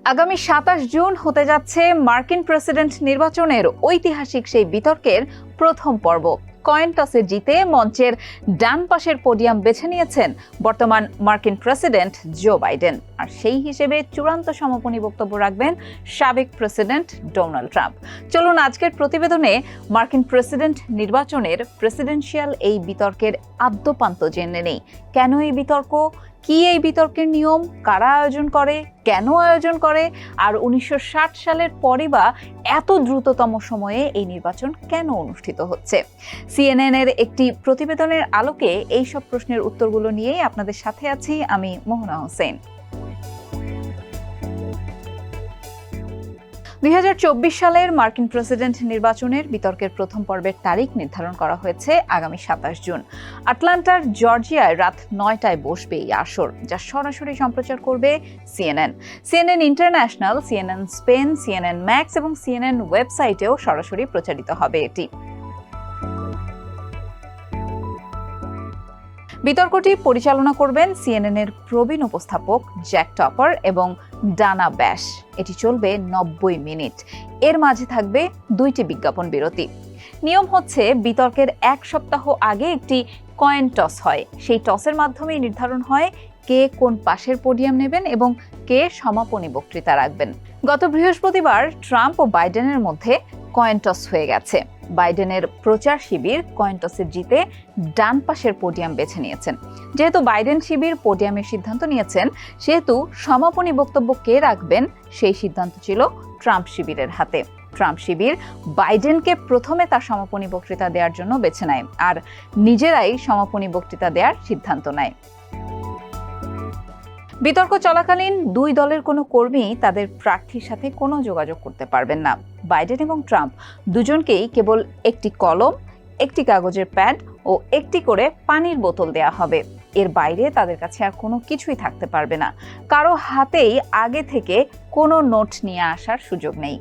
আগামী ২৭ জুন হতে যাচ্ছে মার্কিন প্রেসিডেন্ট নির্বাচনের ঐতিহাসিক সেই বিতর্কের প্রথম পর্ব। কয়েন টসে জিতে মঞ্চের ডান পাশের পোডিয়াম বেছে নিয়েছেন বর্তমান মার্কিন প্রেসিডেন্ট জো বাইডেন, আর সেই হিসেবে চূড়ান্ত সমাপনী বক্তব্য রাখবেন সাবেক প্রেসিডেন্ট ডোনাল্ড ট্রাম্প। চলুন আজকের প্রতিবেদনে মার্কিন প্রেসিডেন্ট নির্বাচনের প্রেসিডেন্সিয়াল এই বিতর্কের আদ্যোপান্ত জেনে নেই। কেন এই বিতর্ক, কি এই বিতর্কের নিয়ম, কারা আয়োজন করে, কেন আয়োজন করে, আর ১৯৬০ সালের পরই বা এত দ্রুততম সময়ে এই নির্বাচন কেন অনুষ্ঠিত হচ্ছে। CNN এর একটি প্রতিবেদনের আলোকে এই সব প্রশ্নের উত্তরগুলো নিয়েই আপনাদের সাথে আছি আমি মোহনা হোসেন। ২০২৪ সালের মার্কিন প্রেসিডেন্ট নির্বাচনের বিতর্কের প্রথম পর্বের তারিখ নির্ধারণ করা হয়েছে আগামী ২৭ জুন। আটলান্টার জর্জিয়ায় রাত ৯টায় বসবে এই আসর, যা সরাসরি সম্প্রচার করবে CNN international, CNN Spain, CNN max এবং CNN ওয়েবসাইটেও সরাসরি প্রচারিত হবে এটি। বিতর্কটি পরিচালনা করবেন CNN এর প্রবীণ উপস্থাপক জ্যাক টপার এবং ডানা ব্যাশ। এটি চলবে ৯০ মিনিট। এর মাঝে থাকবে ২টি বিজ্ঞাপন বিরতি। নিয়ম হচ্ছে, বিতর্কের এক সপ্তাহ আগে একটি কয়েন টস হয়। সেই টসের মাধ্যমে নির্ধারণ হয় কে কোন পাশের পোডিয়াম নেবেন এবং কে সমাপনী বক্তৃতা রাখবেন। গত বৃহস্পতিবার ট্রাম্প ও বাইডেনের মধ্যে কয়েন টস হয়ে গেছে। বাইডেনের প্রচার শিবির কয়েন টসে জিতে ডান পাশের পোডিয়াম বেছে নিয়েছেন। যেহেতু বাইডেন শিবির পোডিয়ামের সিদ্ধান্ত নিয়েছেন, সেহেতু সমাপনী বক্তব্য কে রাখবেন সেই সিদ্ধান্ত ছিল ট্রাম্প শিবিরের হাতে। ট্রাম্প শিবির বাইডেনকে প্রথমে তার সমাপনী বক্তৃতা দেওয়ার জন্য বেছে নেয়, আর নিজেরাই সমাপনী বক্তৃতা দেওয়ার সিদ্ধান্ত নেয়। বিতর্ক চলাকালীন দুই দলের কোনো কর্মী তাদের প্রার্থীর সাথে কোনো যোগাযোগ করতে পারবেন না। বাইডেন এবং ট্রাম্প দুজনকেই কেবল একটি কলম, একটি কাগজের প্যাড ও একটি করে পানির বোতল দেয়া হবে। এর বাইরে তাদের কাছে আর কোনো কিছুই থাকতে পারবে না। কারো হাতেই আগে থেকে কোনো নোট নিয়ে আসার সুযোগ নেই।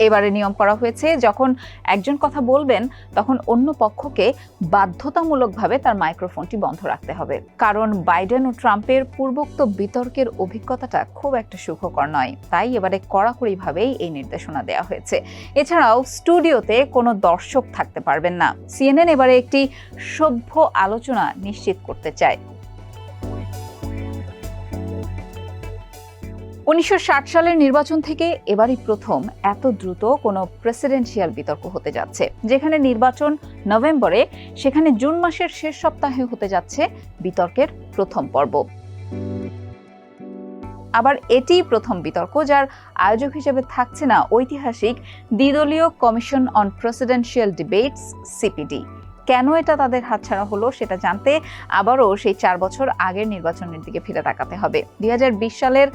এবারে নিয়ম করা হয়েছে, যখন একজন কথা বলবেন তখন অন্য পক্ষকে বাধ্যতামূলকভাবে তার মাইক্রোফোনটি বন্ধ রাখতে হবে। কারণ বাইডেন ও ট্রাম্পের পূর্বোক্ত বিতর্কের অভিজ্ঞতাটা খুব একটা সুখকর নয়, তাই এবারে কড়াকড়িভাবেই এই নির্দেশনা দেওয়া হয়েছে। এছাড়াও স্টুডিওতে কোনো দর্শক থাকতে পারবেন না। CNN এবারে একটি সভ্য আলোচনা নিশ্চিত করতে চায়। ১৯৬০ সালের নির্বাচন থেকে এবারই প্রথম এত দ্রুত কোনো প্রেসিডেন্সিয়াল বিতর্ক হতে যাচ্ছে। যেখানে নির্বাচন নভেম্বরে, সেখানে জুন মাসের শেষ সপ্তাহে হতে যাচ্ছে বিতর্কের প্রথম পর্ব। আবার এটি প্রথম বিতর্ক যার আয়োজক হিসেবে থাকছে না ঐতিহাসিক দ্বিদলীয় commission on presidential debates CPD। কেন এটা তাদের হাতছাড়া হলো সেটা জানতে আবারও সেই ৪ বছর আগের নির্বাচনের দিকে ফিরে তাকাতে হবে। ২০২০ সালের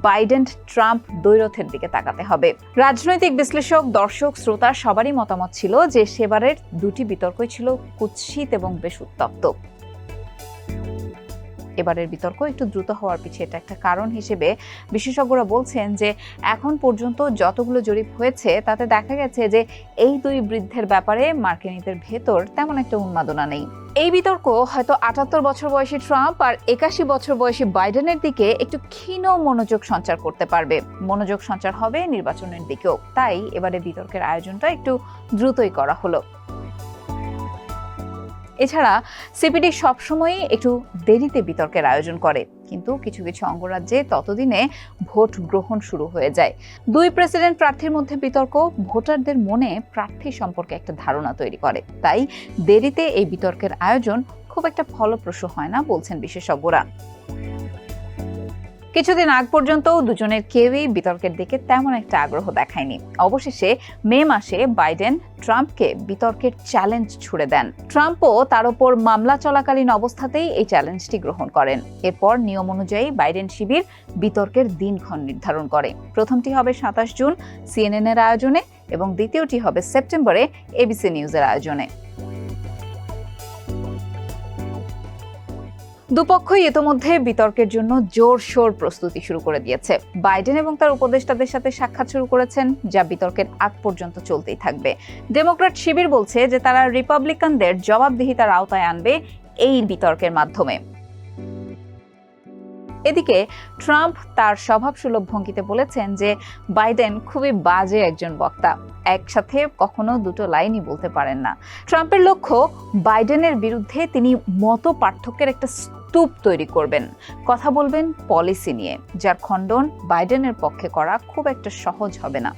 বাইডেন ট্রাম্প দ্বৈরথের দিকে তাকাতে হবে। রাজনৈতিক বিশ্লেষক, দর্শক, শ্রোতা সবারই মতামত ছিল যে সেবারের দুটি বিতর্কই ছিল কুৎসিত এবং বেশ উত্তপ্ত। এবারের বিতর্ক একটু দ্রুত হওয়ার পিছিয়ে এটা একটা কারণ হিসেবে বিশেষজ্ঞরা বলছেন যে এখন পর্যন্ত যতগুলো জরিপ হয়েছে তাতে দেখা গেছে যে এই দুই বৃদ্ধের ব্যাপারে মার্কিনীদের ভেতর তেমন একটা উন্মাদনা নেই। এই বিতর্ক হয়তো ৭৮ বছর বয়সী ট্রাম্প আর ৮১ বছর বয়সী বাইডেনের দিকে একটু ক্ষীণ মনোযোগ সঞ্চার করতে পারবে। মনোযোগ সঞ্চার হবে নির্বাচনের দিকেও, তাই এবারে বিতর্কের আয়োজনটা একটু দ্রুতই করা হলো। এছাড়া CPD সবসময়ই একটু দেরিতে বিতর্কের আয়োজন করে, কিন্তু কিছু কিছু অঙ্গরাজ্যে ততদিনে ভোট গ্রহণ শুরু হয়ে যায়। দুই প্রেসিডেন্ট প্রার্থীর মধ্যে বিতর্ক ভোটারদের মনে প্রার্থী সম্পর্কে একটা ধারণা তৈরি করে, তাই দেরিতে এই বিতর্কের আয়োজন খুব একটা ফলপ্রসূ হয় না বলছেন বিশেষজ্ঞরা। কিছুদিন আগ পর্যন্ত দুজনের কেউই বিতর্কের দিকে তেমন একটা আগ্রহ দেখায়নি। অবশেষে মে মাসে বাইডেন ট্রাম্পকে বিতর্কের চ্যালেঞ্জ ছুড়ে দেন। ট্রাম্পও তার উপর মামলা চলাকালীন অবস্থাতেই এই চ্যালেঞ্জটি গ্রহণ করেন। এরপর নিয়ম অনুযায়ী বাইডেন শিবির বিতর্কের দিনক্ষণ নির্ধারণ করে। প্রথমটি হবে ২৭ জুন CNN এর আয়োজনে এবং দ্বিতীয়টি হবে সেপ্টেম্বরে ABC নিউজের আয়োজনে। দুপক্ষই ইতোমধ্যে বিতর্কের জন্য জোরশোর প্রস্তুতি শুরু করে দিয়েছে। বাইডেন এবং তার উপদেষ্টাদের সাথে সাক্ষাৎ শুরু করেছেন, যা বিতর্কের আগ পর্যন্ত চলতেই থাকবে। ডেমোক্র্যাট শিবির বলছে যে তারা রিপাবলিকানদের জবাবদিহিতার আওতায় আনবে এই বিতর্কের মাধ্যমে। এদিকে ট্রাম্প তার স্বভাবসুলভ ভঙ্গিতে বলেছেন যে বাইডেন খুবই বাজে একজন বক্তা, একসাথে কখনো দুটো লাইনই বলতে পারেন না। ট্রাম্পের লক্ষ্য বাইডেনের বিরুদ্ধে তিনি মত পার্থক্যের একটা স্তূপ তৈরি করবেন, কথা বলবেন পলিসি নিয়ে, যার খণ্ডন বাইডেনের পক্ষে করা খুব একটা সহজ হবে না।